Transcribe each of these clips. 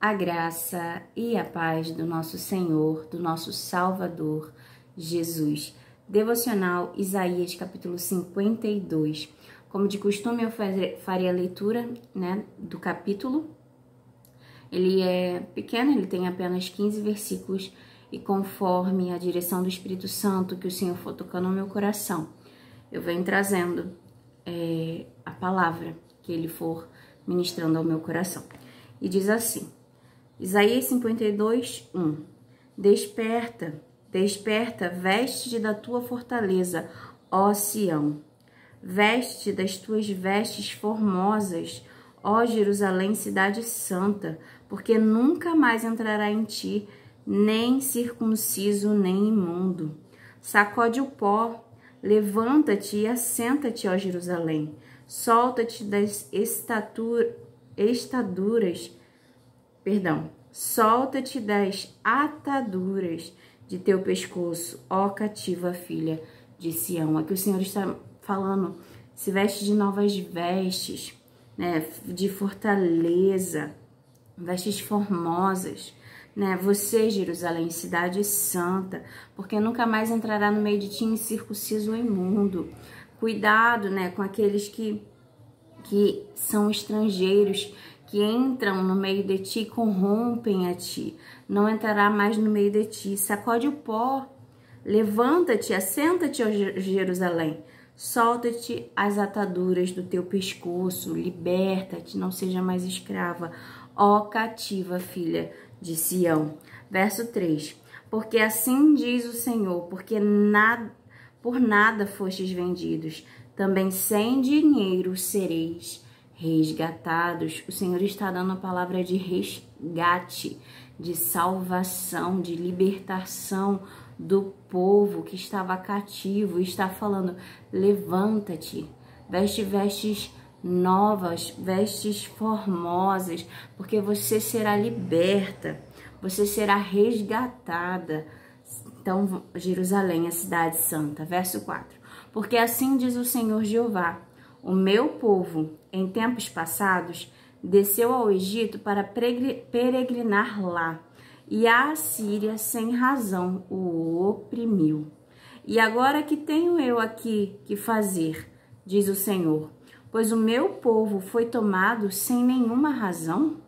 A graça e a paz do nosso Senhor, do nosso Salvador, Jesus. Devocional Isaías, capítulo 52. Como de costume, eu farei a leitura, do capítulo. Ele é pequeno, ele tem apenas 15 versículos e conforme a direção do Espírito Santo que o Senhor for tocando no meu coração, eu venho trazendo a palavra que ele for ministrando ao meu coração. E diz assim, Isaías 52, 1. Desperta, desperta, veste-te da tua fortaleza, ó Sião. Veste-te das tuas vestes formosas, ó Jerusalém, cidade santa, porque nunca mais entrará em ti, nem circunciso, nem imundo. Sacode o pó, levanta-te e assenta-te, ó Jerusalém. Solta-te das solta-te das ataduras de teu pescoço, ó cativa filha de Sião. Aqui o Senhor está falando, se veste de novas vestes, de fortaleza, vestes formosas, você, Jerusalém, cidade santa, porque nunca mais entrará no meio de ti incircunciso ou imundo. Cuidado, com aqueles que são estrangeiros, que entram no meio de ti, corrompem a ti. Não entrará mais no meio de ti. Sacode o pó, levanta-te, assenta-te, ó Jerusalém. Solta-te as ataduras do teu pescoço, liberta-te, não seja mais escrava, ó cativa filha de Sião. Verso 3. Porque assim diz o Senhor, porque por nada fostes vendidos, também sem dinheiro sereis resgatados. O Senhor está dando a palavra de resgate, de salvação, de libertação do povo que estava cativo. Está falando, levanta-te, veste vestes novas, vestes formosas, porque você será liberta, você será resgatada. Então, Jerusalém, a cidade santa. Verso 4. Porque assim diz o Senhor Jeová, o meu povo, em tempos passados, desceu ao Egito para peregrinar lá, e a Assíria, sem razão, o oprimiu. E agora que tenho eu aqui que fazer, diz o Senhor, pois o meu povo foi tomado sem nenhuma razão?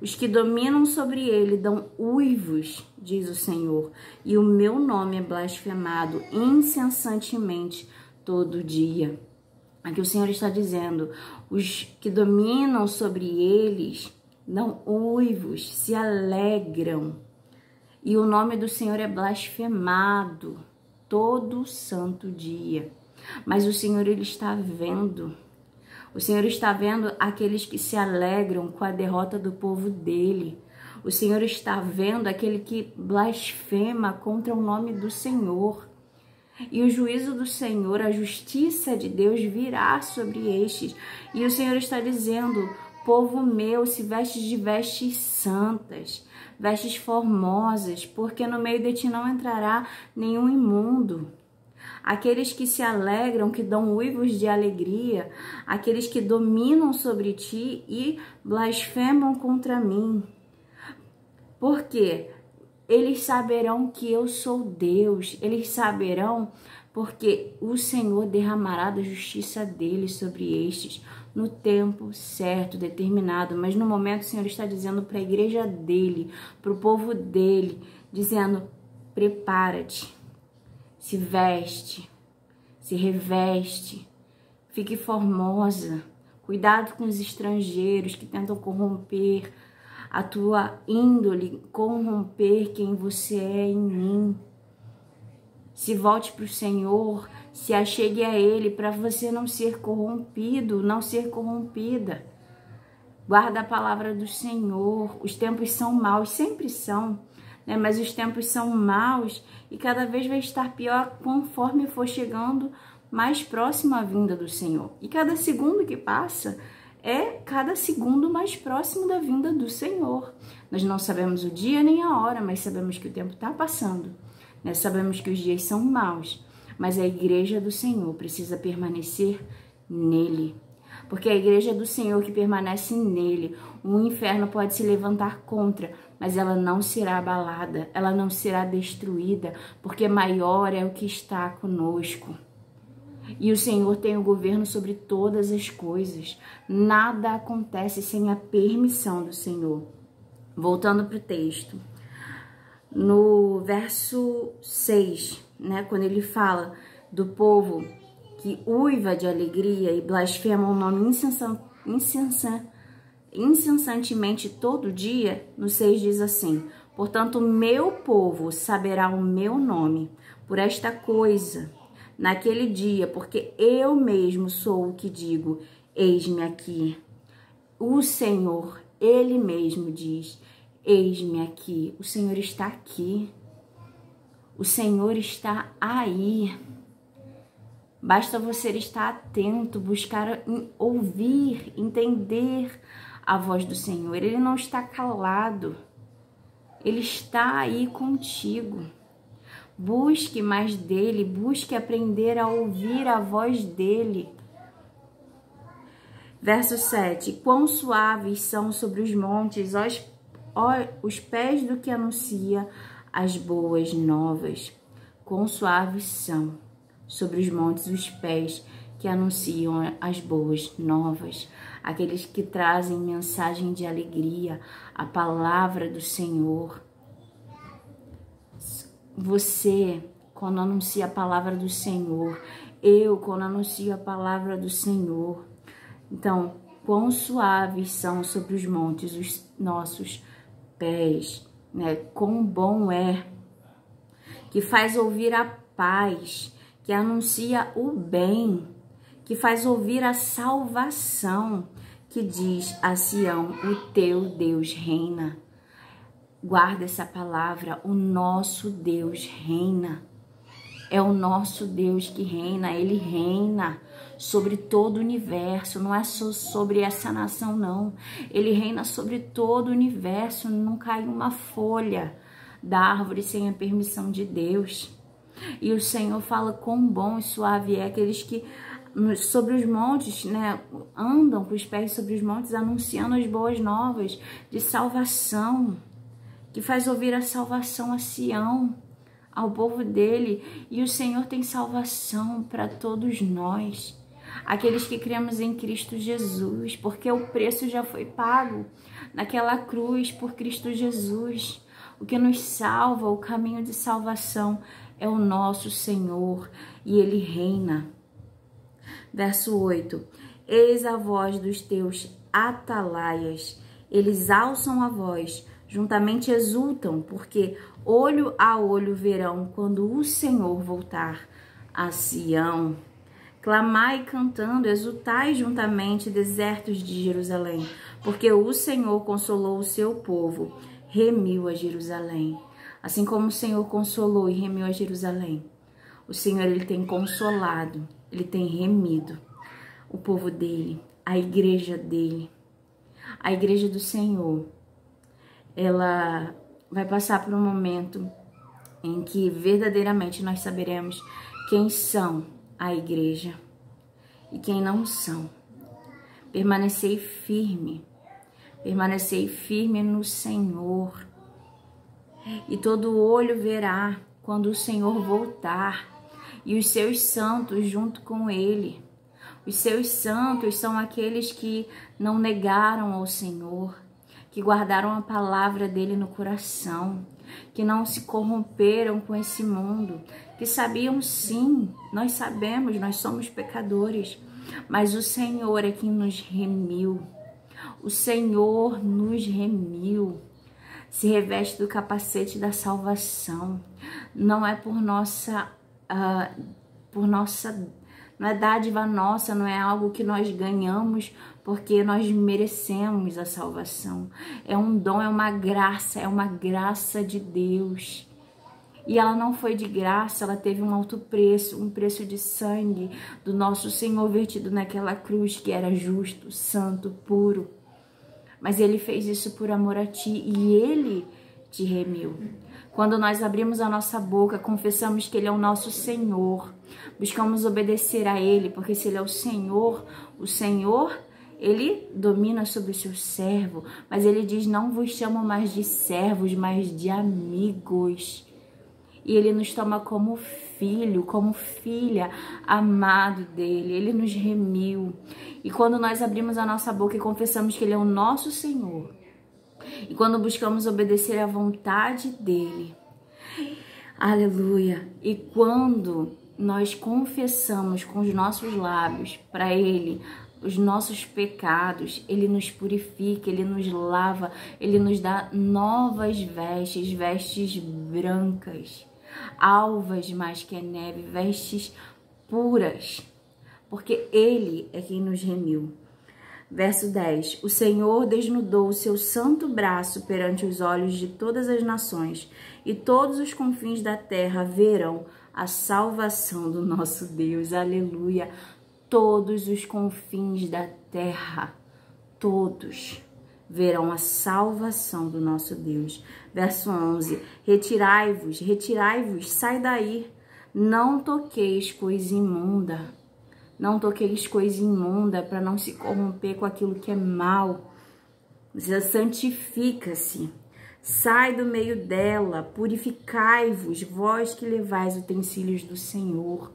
Os que dominam sobre ele dão uivos, diz o Senhor, e o meu nome é blasfemado incessantemente todo dia. Aqui o Senhor está dizendo, os que dominam sobre eles dão uivos, se alegram, e o nome do Senhor é blasfemado todo santo dia. Mas o Senhor, ele está vendo. O Senhor está vendo aqueles que se alegram com a derrota do povo dele. O Senhor está vendo aquele que blasfema contra o nome do Senhor. E o juízo do Senhor, a justiça de Deus virá sobre estes. E o Senhor está dizendo, povo meu, se vestes de vestes santas, vestes formosas, porque no meio de ti não entrará nenhum imundo. Aqueles que se alegram, que dão uivos de alegria, aqueles que dominam sobre ti e blasfemam contra mim. Por quê? Eles saberão que eu sou Deus, eles saberão porque o Senhor derramará da justiça dele sobre estes no tempo certo, determinado. Mas no momento o Senhor está dizendo para a igreja dele, para o povo dele, dizendo, prepara-te, se veste, se reveste, fique formosa, cuidado com os estrangeiros que tentam corromper a tua índole, corromper quem você é em mim. Se volte para o Senhor, se achegue a Ele para você não ser corrompido, não ser corrompida. Guarda a palavra do Senhor. Os tempos são maus, sempre são, mas os tempos são maus e cada vez vai estar pior conforme for chegando mais próximo à vinda do Senhor. E cada segundo que passa é cada segundo mais próximo da vinda do Senhor. Nós não sabemos o dia nem a hora, mas sabemos que o tempo está passando. Sabemos que os dias são maus, mas a igreja do Senhor precisa permanecer nele. porque a igreja do Senhor que permanece nele, o inferno pode se levantar contra, mas ela não será abalada, ela não será destruída, porque maior é o que está conosco. E o Senhor tem o governo sobre todas as coisas. Nada acontece sem a permissão do Senhor. Voltando para o texto. No verso 6, né, quando ele fala do povo que uiva de alegria e blasfema o nome incessantemente todo dia, no 6 diz assim: portanto, meu povo saberá o meu nome por esta coisa naquele dia, porque eu mesmo sou o que digo, eis-me aqui. O Senhor, Ele mesmo diz, eis-me aqui. O Senhor está aqui. O Senhor está aí. Basta você estar atento, buscar ouvir, entender a voz do Senhor. Ele não está calado. Ele está aí contigo. Busque mais dele, busque aprender a ouvir a voz dele. Verso 7. Quão suaves são sobre os montes os pés do que anuncia as boas novas. Quão suaves são sobre os montes os pés que anunciam as boas novas. Aqueles que trazem mensagem de alegria, a palavra do Senhor. Você, quando anuncia a palavra do Senhor, eu, quando anuncio a palavra do Senhor. Então, quão suaves são sobre os montes os nossos pés, né? Quão bom é, que faz ouvir a paz, que anuncia o bem, que faz ouvir a salvação, que diz a Sião, o teu Deus reina. Guarda essa palavra, o nosso Deus reina. É o nosso Deus que reina, Ele reina sobre todo o universo, não é só sobre essa nação não. Ele reina sobre todo o universo, não cai uma folha da árvore sem a permissão de Deus. E o Senhor fala quão bom e suave é aqueles que sobre os montes, né, andam com os pés sobre os montes anunciando as boas novas de salvação, que faz ouvir a salvação a Sião, ao povo dele. E o Senhor tem salvação para todos nós, aqueles que cremos em Cristo Jesus, porque o preço já foi pago naquela cruz por Cristo Jesus. O que nos salva, o caminho de salvação é o nosso Senhor e Ele reina. Verso 8. Eis a voz dos teus atalaias, eles alçam a voz, juntamente exultam, porque olho a olho verão quando o Senhor voltar a Sião. Clamai cantando, exultai juntamente, desertos de Jerusalém, porque o Senhor consolou o seu povo, remiu a Jerusalém. Assim como o Senhor consolou e remiu a Jerusalém, o Senhor, Ele tem consolado, Ele tem remido o povo dEle, a igreja dEle. A igreja do Senhor, ela vai passar por um momento em que verdadeiramente nós saberemos quem são a igreja e quem não são. Permanecei firme no Senhor, e todo olho verá quando o Senhor voltar, e os seus santos junto com Ele. Os seus santos são aqueles que não negaram ao Senhor, que guardaram a palavra dele no coração, que não se corromperam com esse mundo, que sabiam sim, nós sabemos, nós somos pecadores, mas o Senhor é quem nos remiu. O Senhor nos remiu. Se reveste do capacete da salvação. Não é por nossa, não é dádiva nossa, não é algo que nós ganhamos porque nós merecemos a salvação. É um dom, é uma graça de Deus. E ela não foi de graça, ela teve um alto preço, um preço de sangue do nosso Senhor vertido naquela cruz, que era justo, santo, puro. Mas Ele fez isso por amor a ti, e Ele te remiu. Quando nós abrimos a nossa boca, confessamos que Ele é o nosso Senhor, buscamos obedecer a Ele, porque se Ele é o Senhor, Ele domina sobre o seu servo, mas Ele diz, não vos chamo mais de servos, mas de amigos. E Ele nos toma como filho, como filha, amado dEle. Ele nos remiu. E quando nós abrimos a nossa boca e confessamos que Ele é o nosso Senhor, e quando buscamos obedecer à vontade dEle, aleluia, e quando nós confessamos com os nossos lábios para Ele os nossos pecados, Ele nos purifica, Ele nos lava, Ele nos dá novas vestes, vestes brancas, alvas mais que a neve, vestes puras, porque Ele é quem nos remiu. Verso 10. O Senhor desnudou o seu santo braço perante os olhos de todas as nações, e todos os confins da terra verão a salvação do nosso Deus. Aleluia. Todos os confins da terra, todos verão a salvação do nosso Deus. Verso 11. Retirai-vos, sai daí. Não toqueis coisa imunda. Não toqueis coisa imunda para não se corromper com aquilo que é mal. Santifica-se. Sai do meio dela. Purificai-vos, vós que levais utensílios do Senhor.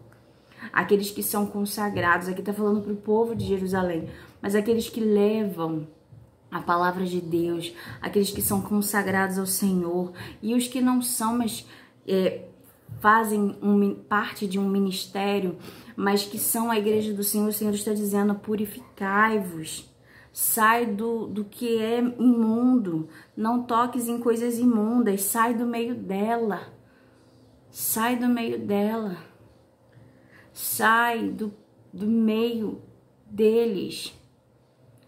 Aqueles que são consagrados. Aqui está falando para o povo de Jerusalém. Mas aqueles que levam a palavra de Deus. Aqueles que são consagrados ao Senhor. E os que não são, mas fazem parte de um ministério, mas que são a igreja do Senhor. O Senhor está dizendo, purificai-vos, sai do que é imundo, não toques em coisas imundas, sai do meio dela, sai do meio dela, sai do meio deles.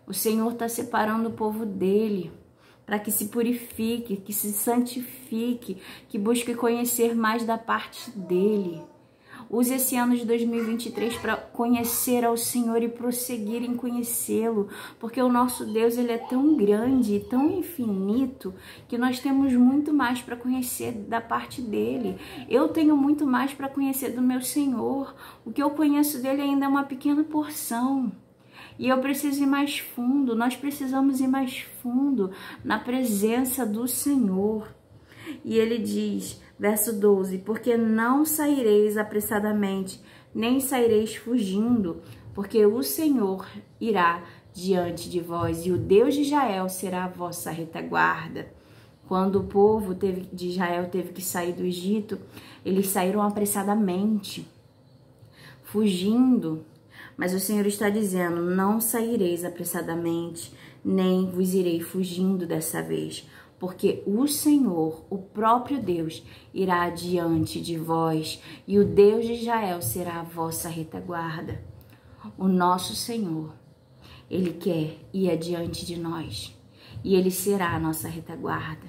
O Senhor está separando o povo dele, para que se purifique, que se santifique, que busque conhecer mais da parte dele. Use esse ano de 2023 para conhecer ao Senhor e prosseguir em conhecê-lo, porque o nosso Deus, ele é tão grande e tão infinito que nós temos muito mais para conhecer da parte dele. Eu tenho muito mais para conhecer do meu Senhor. O que eu conheço dele ainda é uma pequena porção. E eu preciso ir mais fundo, nós precisamos ir mais fundo na presença do Senhor. E ele diz, verso 12, porque não saireis apressadamente, nem saireis fugindo, porque o Senhor irá diante de vós, e o Deus de Israel será a vossa retaguarda. Quando o povo de Israel teve que sair do Egito, eles saíram apressadamente, fugindo. Mas o Senhor está dizendo, não saireis apressadamente, nem vos irei fugindo dessa vez, porque o Senhor, o próprio Deus, irá adiante de vós, e o Deus de Israel será a vossa retaguarda. O nosso Senhor, Ele quer ir adiante de nós, e Ele será a nossa retaguarda.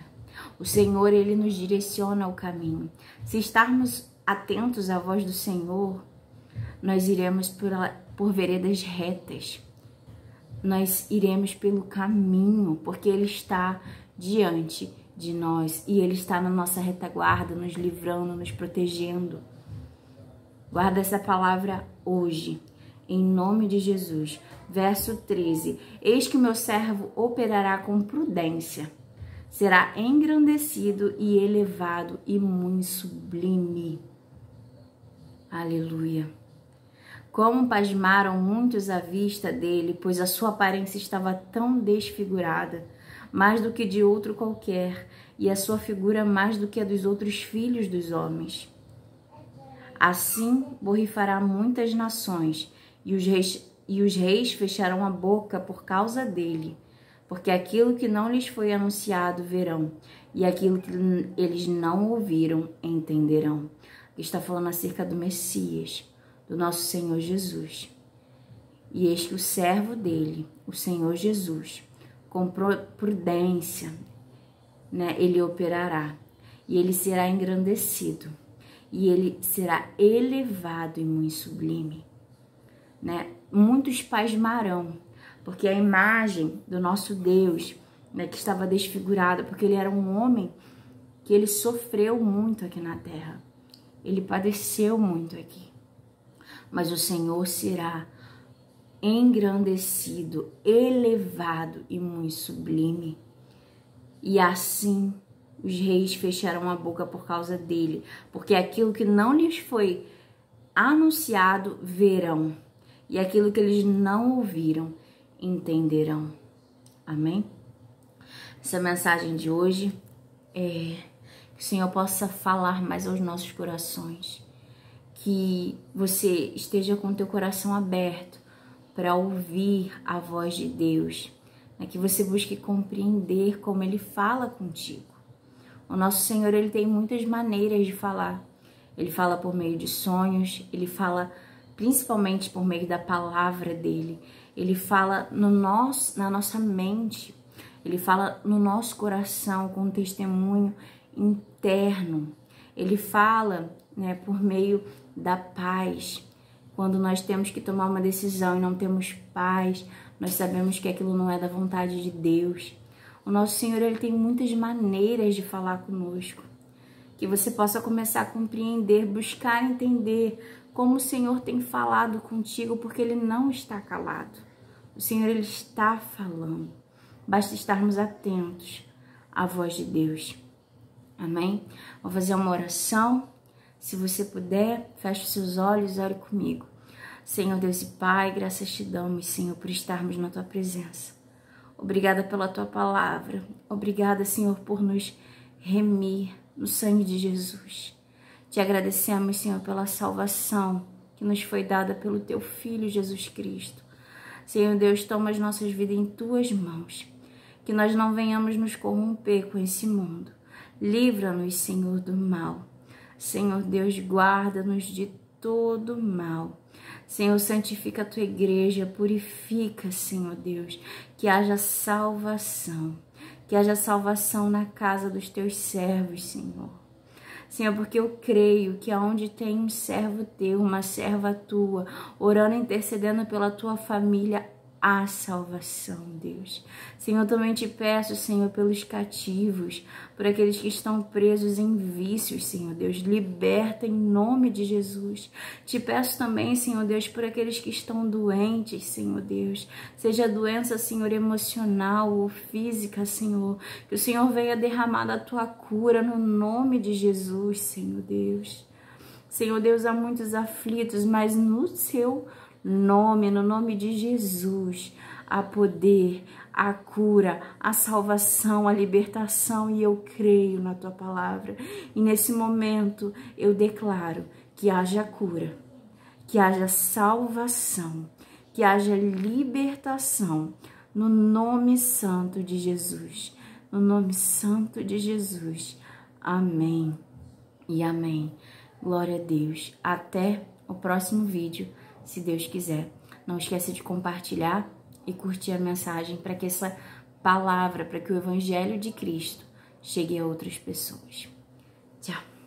O Senhor, Ele nos direciona o caminho. Se estarmos atentos à voz do Senhor, nós iremos por veredas retas. Nós iremos pelo caminho, porque Ele está diante de nós e Ele está na nossa retaguarda, nos livrando, nos protegendo. Guarda essa palavra hoje, em nome de Jesus. Verso 13. Eis que o meu servo operará com prudência, será engrandecido e elevado e muito sublime. Aleluia. Como pasmaram muitos à vista dele, pois a sua aparência estava tão desfigurada, mais do que de outro qualquer, e a sua figura mais do que a dos outros filhos dos homens. Assim borrifará muitas nações, e os reis fecharão a boca por causa dele, porque aquilo que não lhes foi anunciado verão, e aquilo que eles não ouviram entenderão. Está falando acerca do Messias, do nosso Senhor Jesus. E eis que o servo dele, o Senhor Jesus, com prudência, ele operará, e ele será engrandecido, e ele será elevado e muito sublime. Muitos pasmarão, porque a imagem do nosso Deus, que estava desfigurada, porque ele era um homem que ele sofreu muito aqui na terra. Ele padeceu muito aqui. Mas o Senhor será engrandecido, elevado e muito sublime. E assim os reis fecharam a boca por causa dele, porque aquilo que não lhes foi anunciado verão, e aquilo que eles não ouviram entenderão. Amém? Essa mensagem de hoje é que o Senhor possa falar mais aos nossos corações, que você esteja com o teu coração aberto para ouvir a voz de Deus, né? Que você busque compreender como Ele fala contigo. O nosso Senhor, Ele tem muitas maneiras de falar. Ele fala por meio de sonhos, Ele fala principalmente por meio da palavra dEle. Ele fala na nossa mente, Ele fala no nosso coração com um testemunho interno. Ele fala, né, por meio da paz. Quando nós temos que tomar uma decisão e não temos paz, nós sabemos que aquilo não é da vontade de Deus. O nosso Senhor, Ele tem muitas maneiras de falar conosco. Que você possa começar a compreender, buscar entender como o Senhor tem falado contigo, porque Ele não está calado. O Senhor, Ele está falando. Basta estarmos atentos à voz de Deus. Amém? Vou fazer uma oração. Se você puder, feche os seus olhos e ore comigo. Senhor Deus e Pai, graças te damos, Senhor, por estarmos na Tua presença. Obrigada pela Tua palavra. Obrigada, Senhor, por nos remir no sangue de Jesus. Te agradecemos, Senhor, pela salvação que nos foi dada pelo Teu Filho, Jesus Cristo. Senhor Deus, toma as nossas vidas em Tuas mãos. Que nós não venhamos nos corromper com esse mundo. Livra-nos, Senhor, do mal. Senhor Deus, guarda-nos de todo mal. Senhor, santifica a Tua igreja, purifica, Senhor Deus, que haja salvação. Que haja salvação na casa dos Teus servos, Senhor. Senhor, porque eu creio que aonde tem um servo Teu, uma serva Tua, orando e intercedendo pela Tua família, há salvação, Deus. Senhor, também te peço, Senhor, pelos cativos, por aqueles que estão presos em vícios, Senhor Deus, liberta em nome de Jesus. Te peço também, Senhor Deus, por aqueles que estão doentes, Senhor Deus, seja doença, Senhor, emocional ou física, Senhor, que o Senhor venha derramar da Tua cura no nome de Jesus, Senhor Deus. Senhor Deus, há muitos aflitos, mas no Seu nome, no nome de Jesus, a poder, a cura, a salvação, a libertação, e eu creio na Tua palavra. E nesse momento eu declaro que haja cura, que haja salvação, que haja libertação, no nome santo de Jesus, no nome santo de Jesus. Amém e amém. Glória a Deus. Até o próximo vídeo, se Deus quiser. Não esqueça de compartilhar e curtir a mensagem para que essa palavra, para que o Evangelho de Cristo chegue a outras pessoas. Tchau!